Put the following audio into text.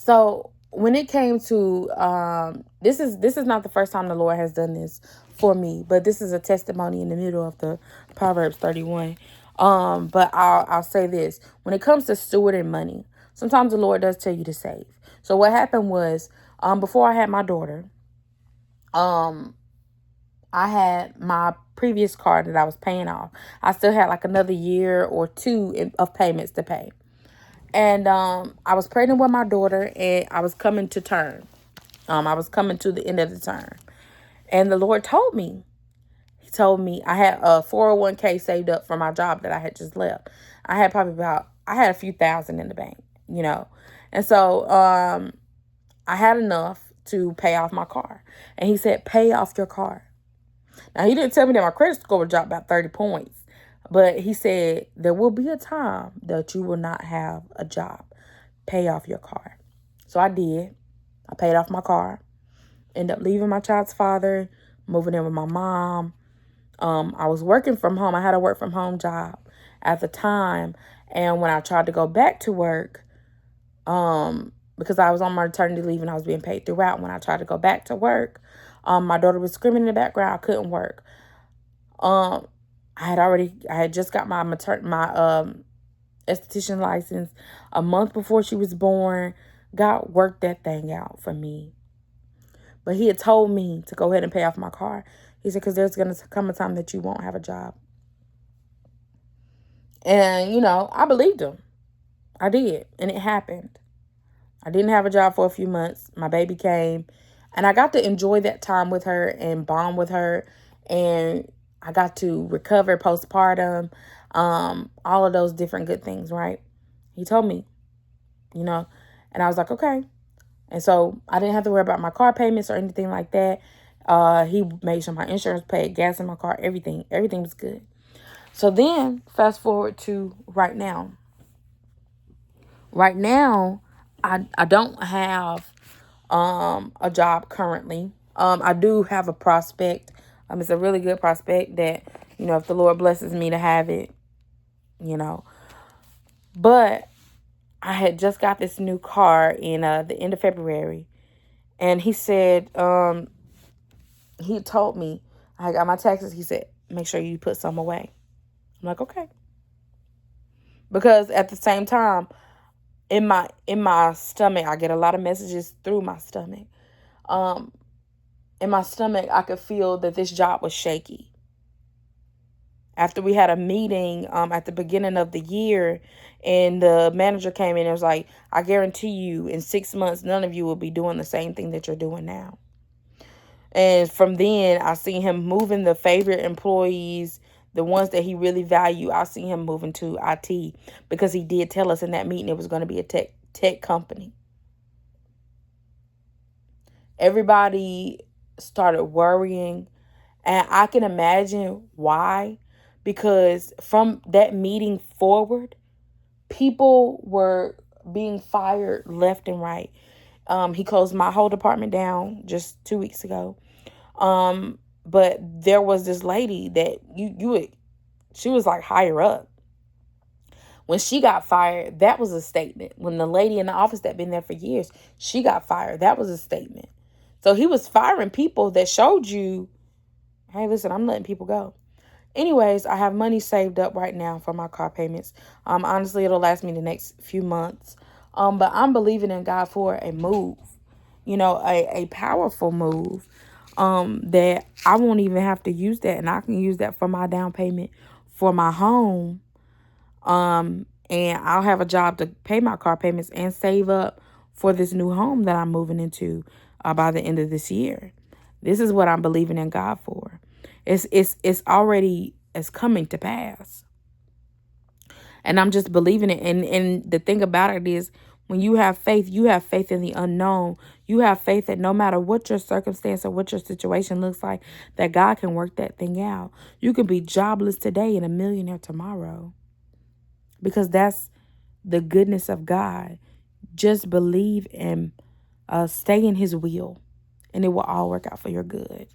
So when it came to this is not the first time the Lord has done this for me, but this is a testimony in the middle of the Proverbs 31. But I'll say this: when it comes to stewarding money, sometimes the Lord does tell you to save. So what happened was, before I had my daughter, um, I had my previous car that I was paying off. I still had like another year or two of payments to pay. And I was pregnant with my daughter, and I was coming to term. I was coming to the end of the term. And the Lord told me, He told me I had a 401k saved up for my job that I had just left. I had a few thousand in the bank, you know. And so I had enough to pay off my car. And He said, pay off your car. Now, He didn't tell me that my credit score would drop about 30 points. But He said, there will be a time that you will not have a job. Pay off your car. So I did. I paid off my car. Ended up leaving my child's father, moving in with my mom. I was working from home. I had a work from home job at the time. And when I tried to go back to work, because I was on my maternity leave and I was being paid throughout, when I tried to go back to work, my daughter was screaming in the background. I couldn't work. I had just got my esthetician license a month before she was born. God worked that thing out for me. But He had told me to go ahead and pay off my car. He said, because there's going to come a time that you won't have a job. And, I believed Him. I did. And it happened. I didn't have a job for a few months. My baby came. And I got to enjoy that time with her and bond with her. And I got to recover postpartum. All of those different good things, right? He told me, and I was like, okay. And so I didn't have to worry about my car payments or anything like that. He made sure my insurance paid, gas in my car, everything. Everything was good. So then fast forward to right now. Right now, I don't have a job currently. I do have a prospect. It's a really good prospect that, if the Lord blesses me to have it, But I had just got this new car in the end of February. And He said, He told me, I got my taxes. He said, make sure you put some away. I'm like, okay. Because at the same time, in my stomach, I get a lot of messages through my stomach. In my stomach, I could feel that this job was shaky. After we had a meeting at the beginning of the year, and the manager came in and was like, I guarantee you in 6 months, none of you will be doing the same thing that you're doing now. And from then, I seen him moving the favorite employees, the ones that he really value. I seen him moving to IT because he did tell us in that meeting it was going to be a tech company. Everybody started worrying, and I can imagine why. Because from that meeting forward, people were being fired left and right. He closed my whole department down just 2 weeks ago. But there was this lady that she was like higher up. When she got fired, that was a statement. When the lady in the office that been there for years, she got fired, that was a statement. So he was firing people that showed you, hey, listen, I'm letting people go. Anyways, I have money saved up right now for my car payments. Honestly, it'll last me the next few months. But I'm believing in God for a move, a powerful move, that I won't even have to use that. And I can use that for my down payment for my home. And I'll have a job to pay my car payments and save up for this new home that I'm moving into by the end of this year. This is what I'm believing in God for. It's already coming to pass. And I'm just believing it. And the thing about it is, when you have faith in the unknown. You have faith that no matter what your circumstance or what your situation looks like, that God can work that thing out. You could be jobless today and a millionaire tomorrow. Because that's the goodness of God. Just believe and stay in His will, and it will all work out for your good.